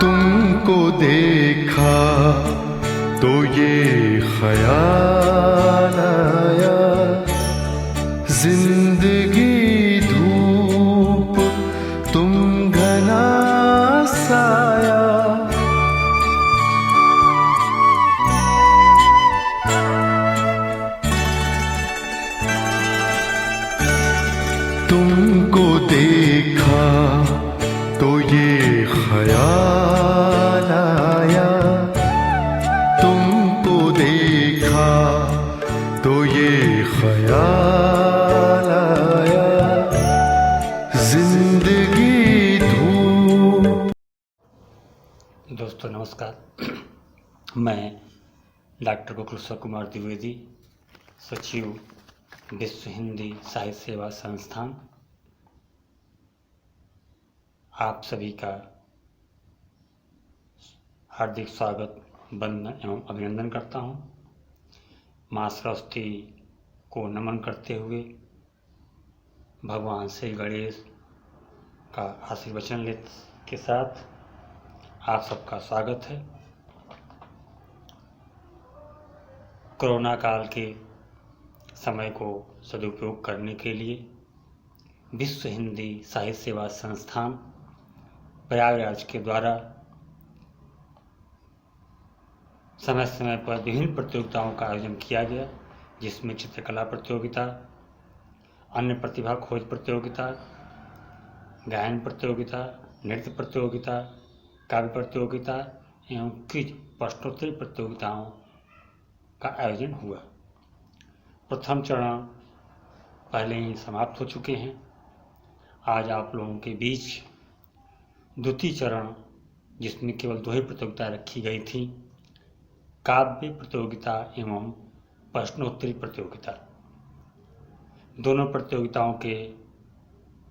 तुमको देखा तो ये ख्याल आया, जिंदगी धूप तुम घना साया। तुमको देखा तो ये ख्याल आया, तुमको देखा तो ये ख्याल आया, जिंदगी धूप। दोस्तों नमस्कार। मैं डॉक्टर गोकुलेश्वर कुमार द्विवेदी, सचिव विश्व हिंदी साहित्य सेवा संस्थान, आप सभी का हार्दिक स्वागत, वंदन एवं अभिनंदन करता हूँ। माँ सरस्वती को नमन करते हुए भगवान श्री गणेश का आशीर्वचन के साथ आप सबका स्वागत है। कोरोना काल के समय को सदुपयोग करने के लिए विश्व हिंदी साहित्य सेवा संस्थान प्रयागराज के द्वारा समय समय पर विभिन्न प्रतियोगिताओं का आयोजन किया गया, जिसमें चित्रकला प्रतियोगिता, अन्य प्रतिभा खोज प्रतियोगिता, गायन प्रतियोगिता, नृत्य प्रतियोगिता, काव्य प्रतियोगिता एवं क्विज प्रश्नोत्तरी प्रतियोगिताओं का आयोजन हुआ। प्रथम चरण पहले ही समाप्त हो चुके हैं। आज आप लोगों के बीच द्वितीय चरण, जिसमें केवल दो ही प्रतियोगिताएं रखी गई थी, काव्य प्रतियोगिता एवं प्रश्नोत्तरी प्रतियोगिता। दोनों प्रतियोगिताओं के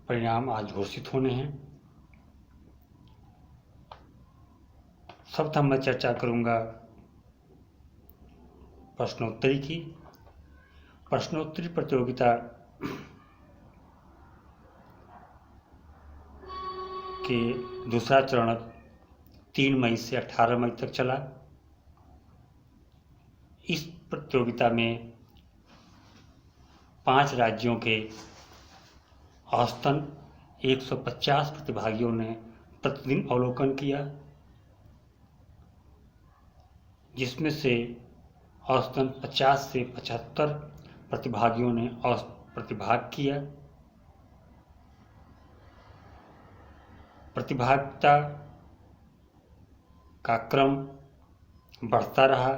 परिणाम आज घोषित होने हैं। सर्वप्रथम मैं चर्चा करूंगा प्रश्नोत्तरी की। प्रश्नोत्तरी प्रतियोगिता के दूसरा चरण 3 मई से 18 मई तक चला। इस प्रतियोगिता में 5 राज्यों के औसतन 150 प्रतिभागियों ने प्रतिदिन अवलोकन किया, जिसमें से औसतन 50 से 75 प्रतिभागियों ने प्रतिभाग किया। प्रतिभागिता का क्रम बढ़ता रहा,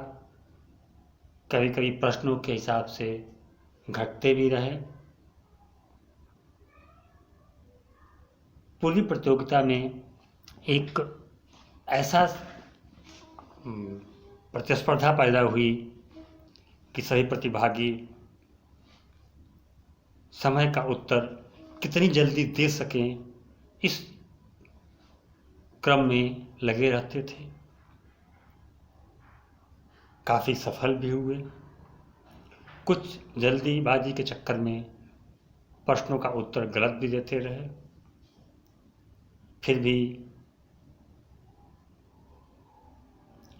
कभी कभी प्रश्नों के हिसाब से घटते भी रहे। पूरी प्रतियोगिता में एक ऐसा प्रतिस्पर्धा पैदा हुई कि सभी प्रतिभागी समय का उत्तर कितनी जल्दी दे सकें, इस क्रम में लगे रहते थे। काफ़ी सफल भी हुए। कुछ जल्दीबाजी के चक्कर में प्रश्नों का उत्तर गलत भी देते रहे, फिर भी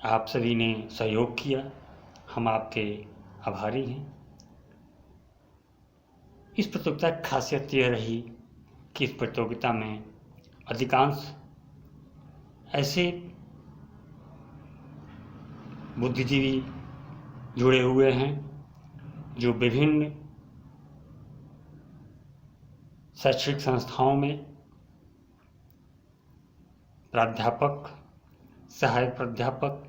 आप सभी ने सहयोग किया, हम आपके आभारी हैं। इस प्रतियोगिता की खासियत यह रही कि इस प्रतियोगिता में अधिकांश ऐसे बुद्धिजीवी जुड़े हुए हैं जो विभिन्न शैक्षणिक संस्थाओं में प्राध्यापक, सहायक प्राध्यापक,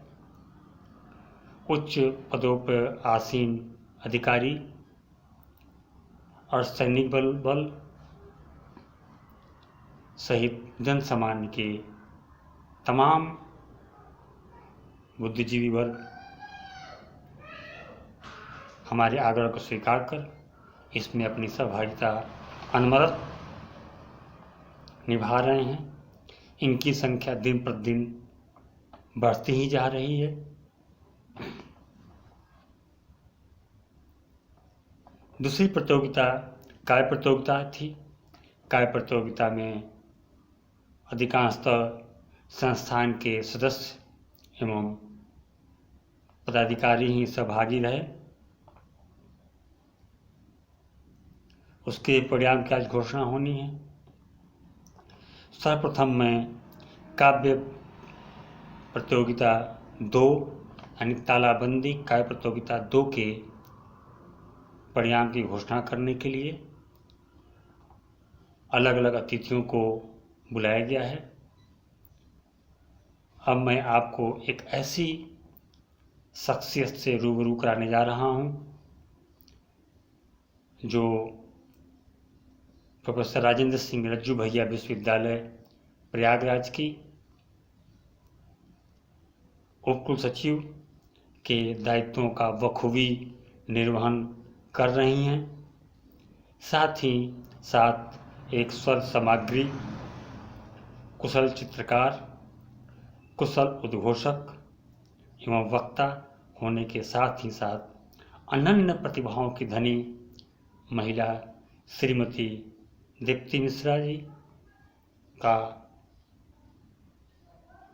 उच्च पदों पर आसीन अधिकारी और सैनिक बल सहित जन सामान्य के तमाम बुद्धिजीवी वर्ग हमारे आग्रह को स्वीकार कर इसमें अपनी सहभागिता अनवरत निभा रहे हैं। इनकी संख्या दिन प्रतिदिन बढ़ती ही जा रही है। दूसरी प्रतियोगिता काय प्रतियोगिता थी। काय प्रतियोगिता में अधिकांशतः संस्थान के सदस्य एवं पदाधिकारी ही सहभागी रहे। उसके परिणाम की आज घोषणा होनी है। सर्वप्रथम मैं काव्य प्रतियोगिता 2 यानी तालाबंदी काव्य प्रतियोगिता 2 के परिणाम की घोषणा करने के लिए अलग अलग अतिथियों को बुलाया गया है। अब मैं आपको एक ऐसी शख्सियत से रूबरू कराने जा रहा हूं जो प्रोफेसर राजेंद्र सिंह रज्जू भैया विश्वविद्यालय प्रयागराज की उप कुल सचिव के दायित्वों का बखूबी निर्वहन कर रही हैं। साथ ही साथ एक स्वर सामग्री, कुशल चित्रकार, कुशल उद्घोषक एवं वक्ता होने के साथ ही साथ अनन्य प्रतिभाओं की धनी महिला श्रीमती दीप्ति मिश्रा जी का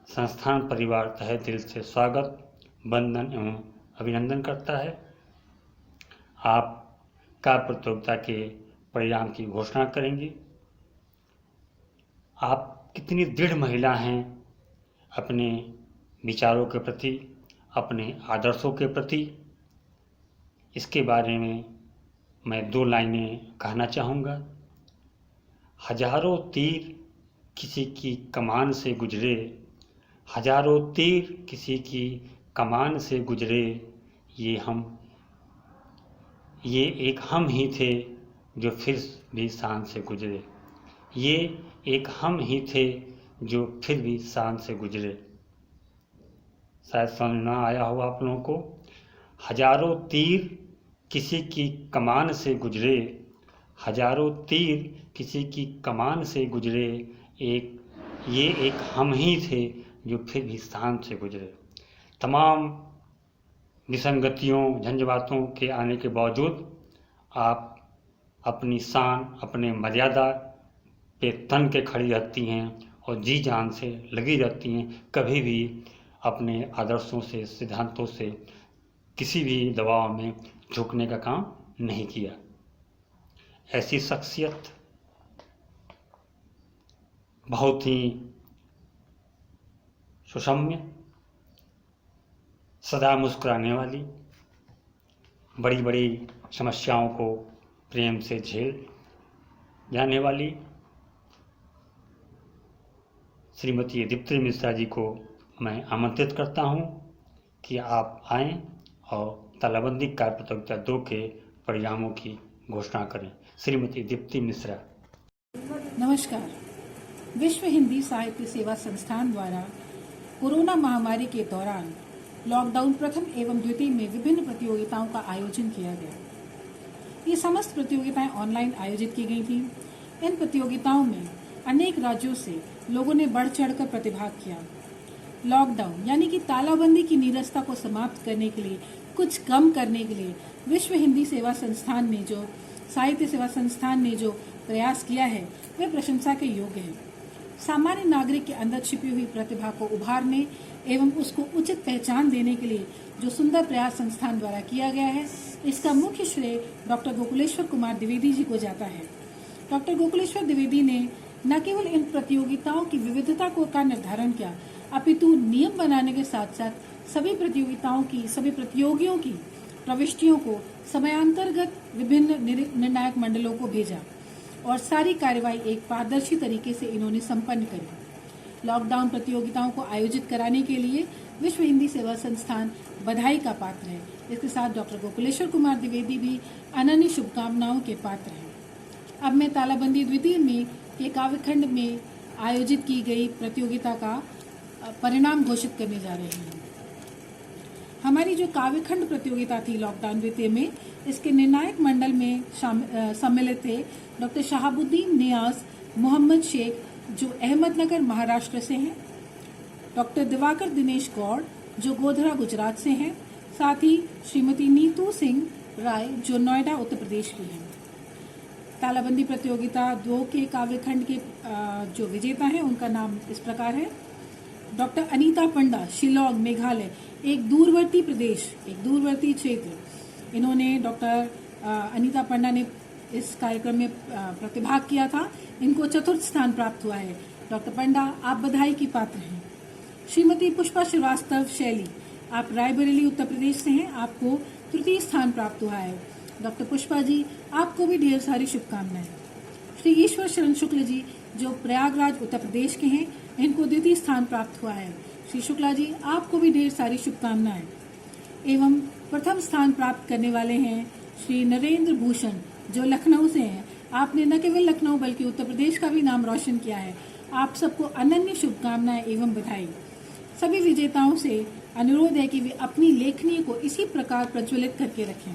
संस्थान परिवार तहे दिल से स्वागत, वंदन एवं अभिनंदन करता है। आप काव्य प्रतियोगिता के परिणाम की घोषणा करेंगे। आप कितनी दृढ़ महिला हैं अपने विचारों के प्रति, अपने आदर्शों के प्रति, इसके बारे में मैं 2 लाइनें कहना चाहूँगा। हजारों तीर किसी की कमान से गुजरे, हजारों तीर किसी की कमान से गुजरे, ये एक हम ही थे जो फिर भी शान से गुजरे। ये एक हम ही थे जो फिर भी शान से गुजरे। शायद समझ ना आया हो आप लोगों को। हजारों तीर किसी की कमान से गुजरे, हजारों तीर किसी की कमान से गुजरे, ये एक हम ही थे जो फिर भी शान से गुजरे। तमाम विसंगतियों झंझावातों के आने के बावजूद आप अपनी शान, अपने मर्यादा पे तन के खड़ी रहती हैं और जी जान से लगी रहती हैं। कभी भी अपने आदर्शों से, सिद्धांतों से किसी भी दबाव में झुकने का काम नहीं किया। ऐसी शख्सियत बहुत ही सुसम्य, सदा मुस्कुराने वाली, बड़ी बड़ी समस्याओं को प्रेम से झेल जाने वाली श्रीमती दीप्ति मिश्रा जी को मैं आमंत्रित करता हूं कि आप आएं और तालाबंदी कार्य प्रतियोगिता 2 के परिणामों की घोषणा करें। श्रीमती दीप्ति मिश्रा। नमस्कार। विश्व हिंदी साहित्य सेवा संस्थान द्वारा कोरोना महामारी के दौरान लॉकडाउन प्रथम एवं द्वितीय में विभिन्न प्रतियोगिताओं का आयोजन किया गया। ये समस्त प्रतियोगिताएं ऑनलाइन आयोजित की गई थीं। इन प्रतियोगिताओं में अनेक राज्यों से लोगों ने बढ़ चढ़कर प्रतिभाग किया। लॉकडाउन यानी कि तालाबंदी की नीरसता को समाप्त करने के लिए, कुछ कम करने के लिए विश्व हिंदी सेवा संस्थान ने जो साहित्य सेवा संस्थान ने जो प्रयास किया है वह प्रशंसा के योग्य है। सामान्य नागरिक के अंदर छिपी हुई प्रतिभा को उभारने एवं उसको उचित पहचान देने के लिए जो सुंदर प्रयास संस्थान द्वारा किया गया है, इसका मुख्य श्रेय डॉक्टर गोकुलेश्वर कुमार द्विवेदी जी को जाता है। डॉक्टर गोकुलेश्वर द्विवेदी ने न केवल इन प्रतियोगिताओं की विविधता का निर्धारण किया, अपितु नियम बनाने के साथ साथ सभी प्रतियोगियों की प्रविष्टियों को समयांतर्गत विभिन्न निर्णायक मंडलों को भेजा और सारी कार्यवाही एक पारदर्शी तरीके से इन्होंने संपन्न करी। लॉकडाउन प्रतियोगिताओं को आयोजित कराने के लिए विश्व हिंदी सेवा संस्थान बधाई का पात्र है। इसके साथ डॉक्टर गोकुलेश्वर कुमार द्विवेदी भी अनन्य शुभकामनाओं के पात्र हैं। अब मैं तालाबंदी द्वितीय में के काव्यखंड में आयोजित की गई प्रतियोगिता का परिणाम घोषित करने जा रहे हैं। हमारी जो काव्यखंड प्रतियोगिता थी लॉकडाउन द्वितीय में, इसके निर्णायक मंडल में सम्मिलित थे डॉक्टर शहाबुद्दीन नियाज मोहम्मद शेख जो अहमदनगर महाराष्ट्र से हैं, डॉक्टर दिवाकर दिनेश गौड़ जो गोधरा गुजरात से हैं, साथ ही श्रीमती नीतू सिंह राय जो नोएडा उत्तर प्रदेश की हैं। तालाबंदी प्रतियोगिता 2 के काव्यखंड के जो विजेता हैं उनका नाम इस प्रकार है। डॉक्टर अनीता पंडा शिलोंग मेघालय, एक दूरवर्ती प्रदेश, एक दूरवर्ती क्षेत्र। इन्होंने डॉक्टर अनीता पंडा ने इस कार्यक्रम में प्रतिभाग किया था। इनको 4th स्थान प्राप्त हुआ है। डॉक्टर पंडा, आप बधाई की पात्र हैं। श्रीमती पुष्पा श्रीवास्तव शैली, आप रायबरेली उत्तर प्रदेश से हैं, आपको 3rd स्थान प्राप्त हुआ है। डॉक्टर पुष्पा जी, आपको भी ढेर सारी शुभकामनाएं। श्री ईश्वर शरण शुक्ल जी जो प्रयागराज उत्तर प्रदेश के हैं, इनको 2nd स्थान प्राप्त हुआ है। श्री शुक्ला जी, आपको भी ढेर सारी शुभकामनाएं। एवं प्रथम स्थान प्राप्त करने वाले हैं श्री नरेंद्र भूषण जो लखनऊ से हैं। आपने न केवल लखनऊ बल्कि उत्तर प्रदेश का भी नाम रोशन किया है। आप सबको अनन्य शुभकामनाएं एवं बधाई। सभी विजेताओं से अनुरोध है कि वे अपनी लेखनी को इसी प्रकार प्रज्वलित करके रखें।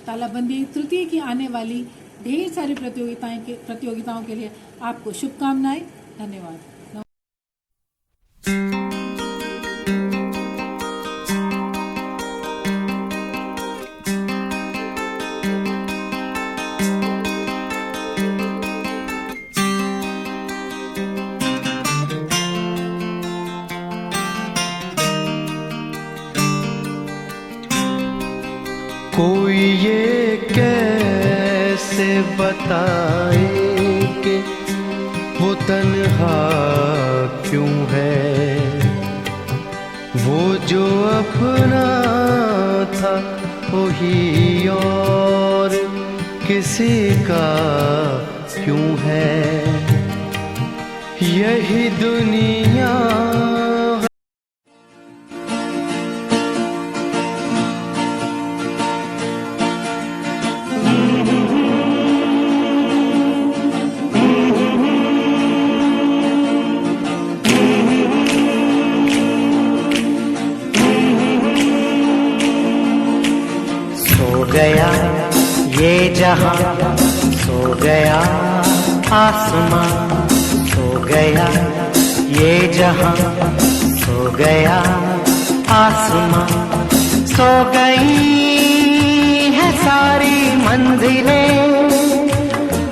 तालाबंदी तृतीय की आने वाली ढेर सारी प्रतियोगिताओं के लिए आपको शुभकामनाएं। धन्यवाद। कोई ये कैसे बताए कि वो तन्हा क्यों है, वो जो अपना था वही और किसी का क्यों है। यही दुनिया गया ये जहां, सो गया आसमां, सो गया ये जहां, सो गया आसमां, सो गई है सारी मंजिलें,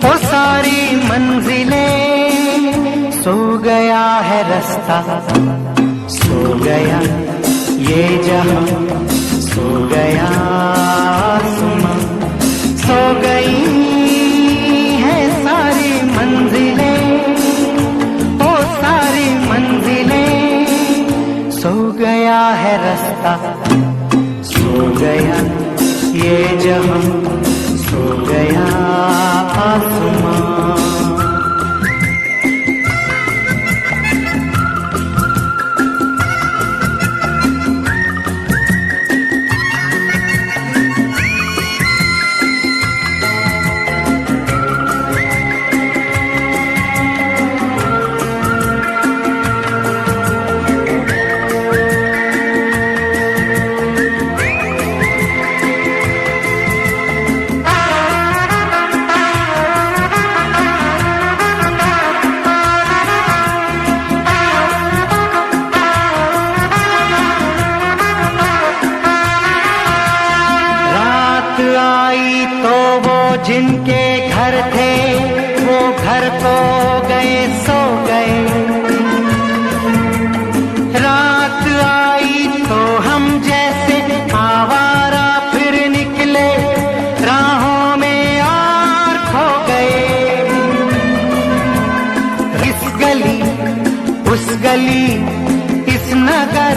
वो सारी मंजिलें, सो गया है रास्ता, सो गया ये जहां, सो गया आसमां, सो गई है सारी मंजिलें, वो सारी मंजिलें, सो गया है रास्ता, सो गया ये जहां, सो गया आसमां। आई तो वो जिनके घर थे वो घर को गए, सो गए। रात आई तो हम जैसे आवारा फिर निकले राहों में और खो गए। इस गली उस गली, इस नगर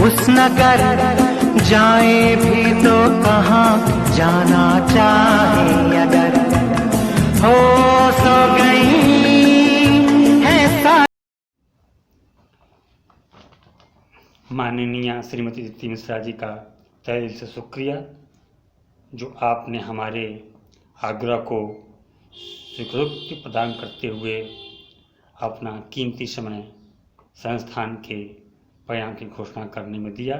उस नगर, जाए भी तो कहाँ जाना चाहे अगर, हो सो गई है। माननीय श्रीमती दीप्ति मिश्रा जी का तहे दिल से शुक्रिया, जो आपने हमारे आग्रह को स्वीकृति प्रदान करते हुए अपना कीमती समय संस्थान के परिणाम की घोषणा करने में दिया।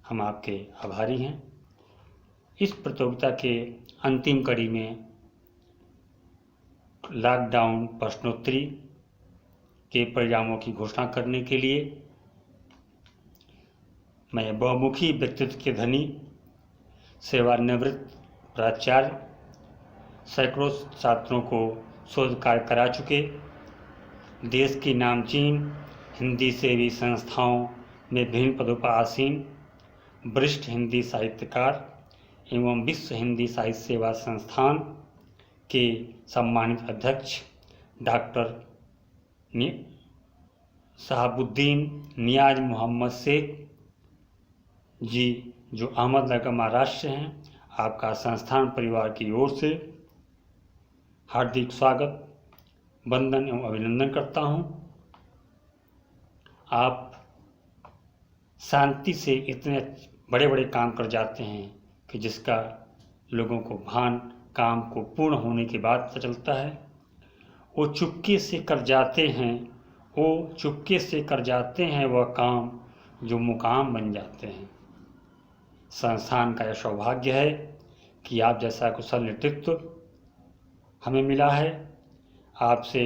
हम आपके आभारी हैं। इस प्रतियोगिता के अंतिम कड़ी में लॉकडाउन प्रश्नोत्तरी के परिणामों की घोषणा करने के लिए मैं बहुमुखी व्यक्तित्व के धनी, सेवानिवृत्त प्राचार्य, सैकड़ों छात्रों को शोध कार्य करा चुके, देश की नामचीन हिंदी सेवी संस्थाओं में विभिन्न पदों पर आसीन वरिष्ठ हिंदी साहित्यकार एवं विश्व हिंदी साहित्य सेवा संस्थान के सम्मानित अध्यक्ष डॉक्टर शहाबुद्दीन नियाज मोहम्मद शेख जी, जो अहमदनगर महाराष्ट्र हैं, आपका संस्थान परिवार की ओर से हार्दिक स्वागत, वंदन एवं अभिनंदन करता हूं। आप शांति से इतने बड़े बड़े काम कर जाते हैं कि जिसका लोगों को भान काम को पूर्ण होने के बाद पता चलता है। वो चुपके से कर जाते हैं वह काम जो मुकाम बन जाते हैं। संस्थान का यह सौभाग्य है कि आप जैसा कुशल नेतृत्व हमें मिला है। आपसे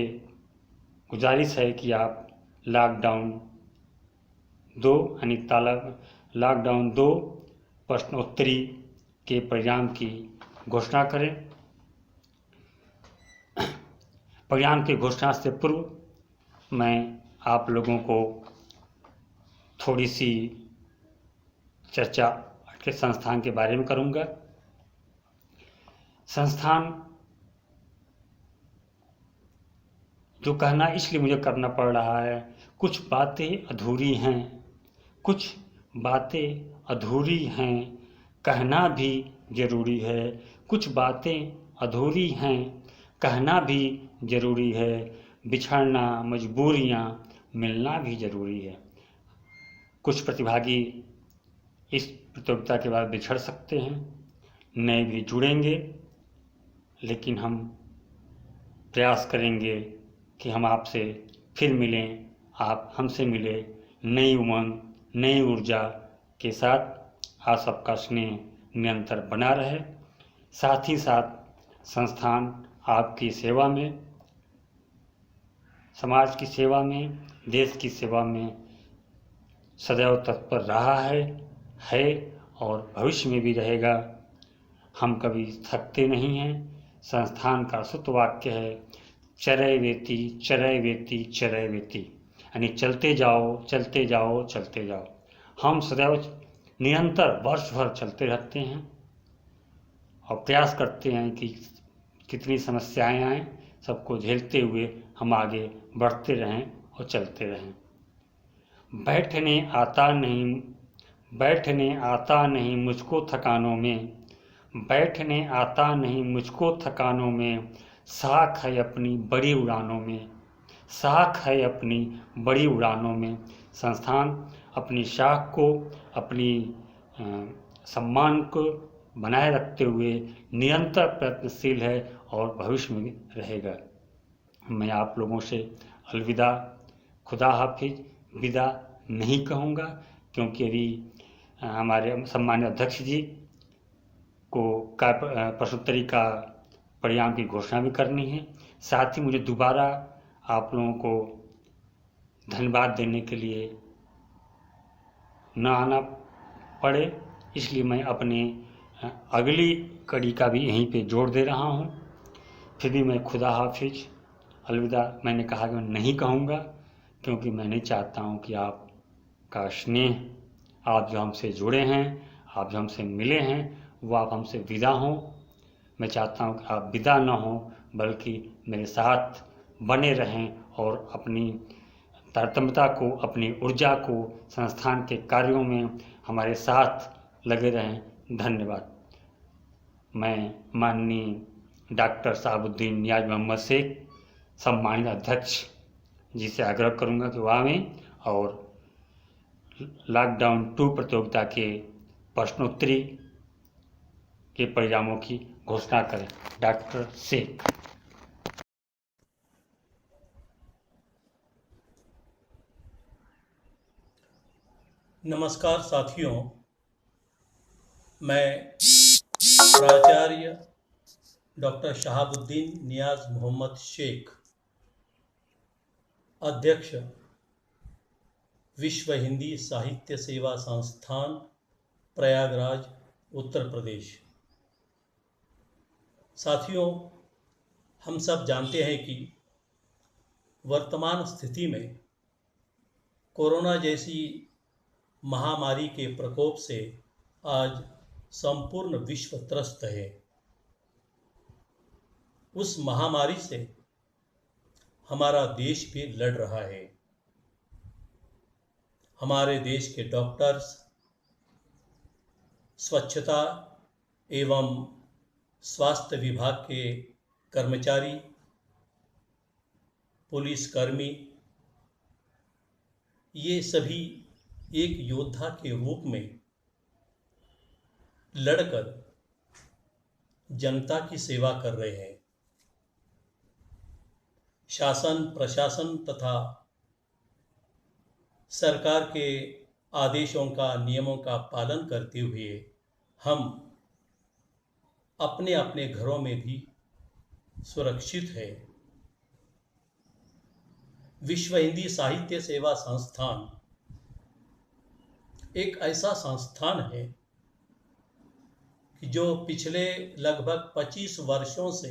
गुजारिश है कि आप लॉकडाउन 2 प्रश्नोत्तरी के परिणाम की घोषणा करें। परिणाम की घोषणा से पूर्व मैं आप लोगों को थोड़ी सी चर्चा के संस्थान के बारे में करूंगा। संस्थान जो कहना इसलिए मुझे करना पड़ रहा है, कुछ बातें अधूरी हैं, कहना भी जरूरी है। कुछ बातें अधूरी हैं, कहना भी जरूरी है। बिछड़ना, मजबूरियां, मिलना भी जरूरी है। कुछ प्रतिभागी इस प्रतियोगिता के बाद बिछड़ सकते हैं, नए भी जुड़ेंगे, लेकिन हम प्रयास करेंगे कि हम आपसे फिर मिलें, आप हमसे मिले नई उमंग, नई ऊर्जा के साथ। आप सबका स्नेह निरंतर बना रहे। साथ ही साथ संस्थान आपकी सेवा में, समाज की सेवा में, देश की सेवा में सदैव तत्पर रहा है और भविष्य में भी रहेगा। हम कभी थकते नहीं हैं। संस्थान का सूत्रवाक्य है चरैवेति चरैवेति चरैवेति, यानी चलते जाओ चलते जाओ चलते जाओ। हम सदैव निरंतर वर्ष भर चलते रहते हैं और प्रयास करते हैं कि कितनी समस्याएं आएं, सबको झेलते हुए हम आगे बढ़ते रहें और चलते रहें। बैठने आता नहीं मुझको थकानों में, बैठने आता नहीं मुझको थकानों में। साख है अपनी बड़ी उड़ानों में, साख है अपनी बड़ी उड़ानों में। संस्थान अपनी शाख को, अपनी सम्मान को बनाए रखते हुए निरंतर प्रयत्नशील है और भविष्य में भी रहेगा। मैं आप लोगों से अलविदा, खुदा हाफिज, विदा नहीं कहूँगा, क्योंकि अभी हमारे सम्मानित अध्यक्ष जी को प्रश्नोत्तरी का परिणाम की घोषणा भी करनी है। साथ ही मुझे दोबारा आप लोगों को धन्यवाद देने के लिए न आना पड़े, इसलिए मैं अपने अगली कड़ी का भी यहीं पे जोड़ दे रहा हूँ। फिर भी मैं खुदा हाफिज, अलविदा मैंने कहा कि मैं नहीं कहूँगा, क्योंकि मैं नहीं चाहता हूँ कि आपका स्नेह, आप जो हमसे जुड़े हैं, आप जो हमसे मिले हैं, वो आप हमसे विदा हों। मैं चाहता हूँ कि आप विदा न हों, बल्कि मेरे साथ बने रहें और अपनी तारतम्यता को, अपनी ऊर्जा को संस्थान के कार्यों में हमारे साथ लगे रहें। धन्यवाद। मैं माननीय डॉक्टर शहाबुद्दीन नियाज मोहम्मद शेख, सम्मानित अध्यक्ष जी से आग्रह करूंगा कि वह आवें और लॉकडाउन 2 प्रतियोगिता के प्रश्नोत्तरी के परिणामों की घोषणा करें। डॉक्टर शेख। नमस्कार साथियों, मैं प्राचार्य डॉक्टर शहाबुद्दीन नियाज मोहम्मद शेख, अध्यक्ष विश्व हिंदी साहित्य सेवा संस्थान, प्रयागराज, उत्तर प्रदेश। साथियों, हम सब जानते हैं कि वर्तमान स्थिति में कोरोना जैसी महामारी के प्रकोप से आज संपूर्ण विश्व त्रस्त है। उस महामारी से हमारा देश भी लड़ रहा है। हमारे देश के डॉक्टर्स, स्वच्छता एवं स्वास्थ्य विभाग के कर्मचारी, पुलिसकर्मी, ये सभी एक योद्धा के रूप में लड़कर जनता की सेवा कर रहे हैं। शासन, प्रशासन तथा सरकार के आदेशों का, नियमों का पालन करते हुए हम अपने अपने घरों में भी सुरक्षित है। विश्व हिंदी साहित्य सेवा संस्थान एक ऐसा संस्थान है कि जो पिछले लगभग 25 वर्षों से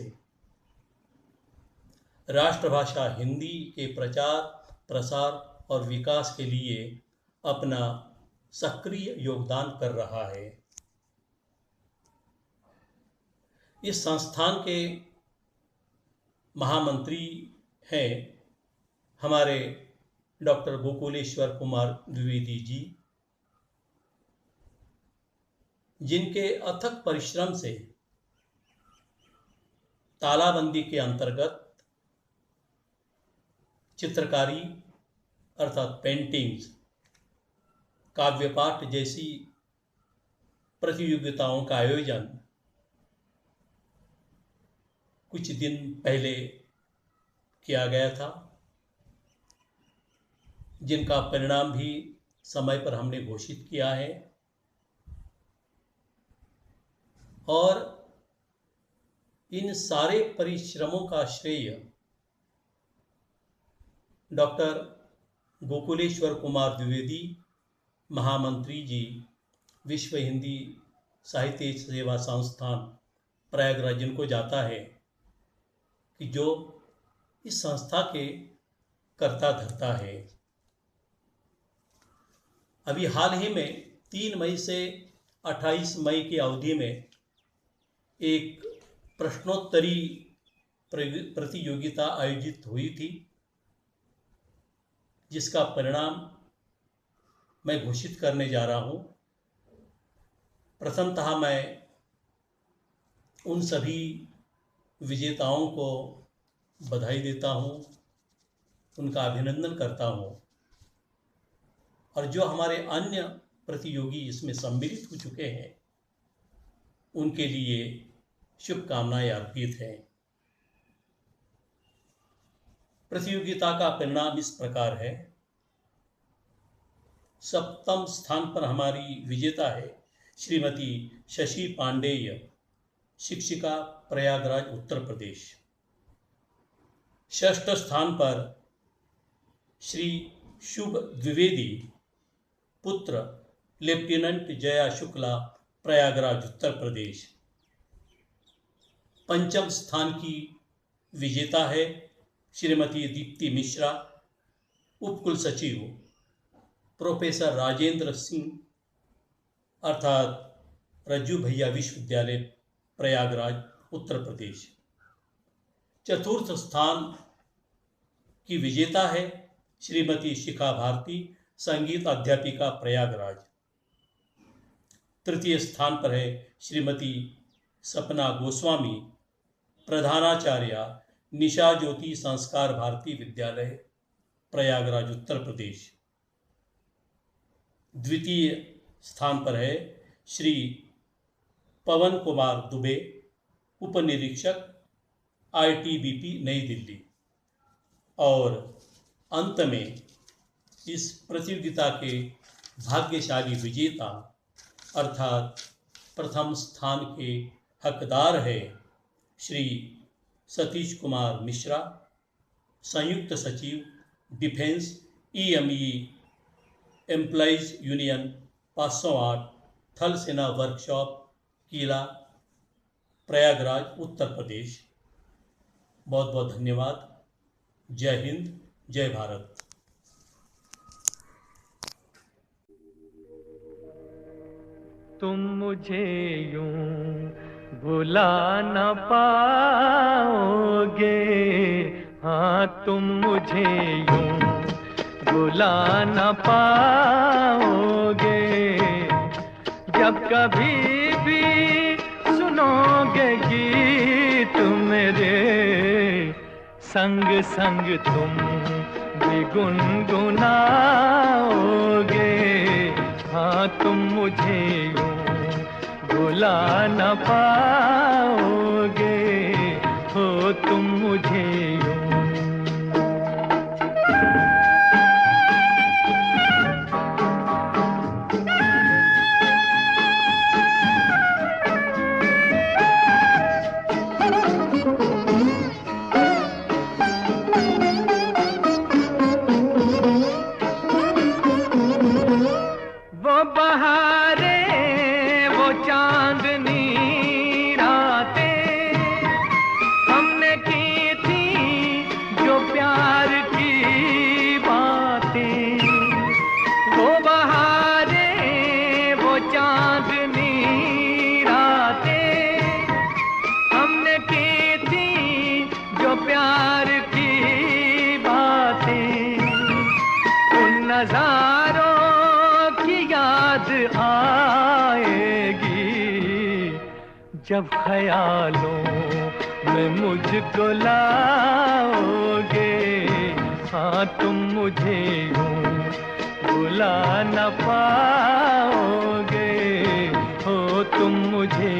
राष्ट्रभाषा हिंदी के प्रचार, प्रसार और विकास के लिए अपना सक्रिय योगदान कर रहा है। इस संस्थान के महामंत्री हैं हमारे डॉक्टर गोकुलेश्वर कुमार द्विवेदी जी, जिनके अथक परिश्रम से तालाबंदी के अंतर्गत चित्रकारी अर्थात पेंटिंग्स, काव्यपाठ जैसी प्रतियोगिताओं का आयोजन कुछ दिन पहले किया गया था, जिनका परिणाम भी समय पर हमने घोषित किया है। और इन सारे परिश्रमों का श्रेय डॉक्टर गोकुलेश्वर कुमार द्विवेदी महामंत्री जी, विश्व हिंदी साहित्य सेवा संस्थान प्रयागराज, जिनको जाता है कि जो इस संस्था के कर्ता धर्ता है। अभी हाल ही में 3 मई से 28 मई की अवधि में एक प्रश्नोत्तरी प्रतियोगिता आयोजित हुई थी, जिसका परिणाम मैं घोषित करने जा रहा हूं। प्रथमतः मैं उन सभी विजेताओं को बधाई देता हूं, उनका अभिनंदन करता हूं, और जो हमारे अन्य प्रतियोगी इसमें सम्मिलित हो चुके हैं उनके लिए शुभकामनाएं अर्पित हैं। प्रतियोगिता का परिणाम इस प्रकार है। 7वें स्थान पर हमारी विजेता है श्रीमती शशि पांडेय, शिक्षिका, प्रयागराज, उत्तर प्रदेश। 6ठ स्थान पर श्री शुभ द्विवेदी, पुत्र लेफ्टिनेंट जया शुक्ला, प्रयागराज, उत्तर प्रदेश। 5वें स्थान की विजेता है श्रीमती दीप्ति मिश्रा, उपकुल सचिव, प्रोफेसर राजेंद्र सिंह अर्थात रज्जू भैया विश्वविद्यालय, प्रयागराज, उत्तर प्रदेश। 4th स्थान की विजेता है श्रीमती शिखा भारती, संगीत अध्यापिका, प्रयागराज। 3य स्थान पर है श्रीमती सपना गोस्वामी, प्रधानाचार्य, निशा ज्योति संस्कार भारती विद्यालय, प्रयागराज, उत्तर प्रदेश। 2य स्थान पर है श्री पवन कुमार दुबे, उपनिरीक्षक, ITBP, नई दिल्ली। और अंत में इस प्रतियोगिता के भाग्यशाली विजेता अर्थात प्रथम स्थान के हकदार है श्री सतीश कुमार मिश्रा, संयुक्त सचिव डिफेंस EME एम्प्लॉइज यूनियन 508 थल सेना वर्कशॉप किला प्रयागराज उत्तर प्रदेश। बहुत बहुत धन्यवाद। जय हिंद, जय भारत। तुम मुझे यूं भुला न पाओगे, हाँ तुम मुझे यूं भुला न पाओगे। जब कभी भी सुनोगे गीत मेरे, संग संग तुम भी गुनगुनाओगे। हाँ तुम मुझे यूं भुला न पाओगे, हो तुम मुझे यूं। वो बहारे वो चांदनी रातें हमने की थी जो प्यार की बातें। वो बहारे वो चांदनी रातें हमने की थी जो प्यार की बातें। उन नजारों याद आएगी जब ख्यालों में मुझको लाओगे। हाँ तुम मुझे यूं भुला न पाओगे, हो तुम मुझे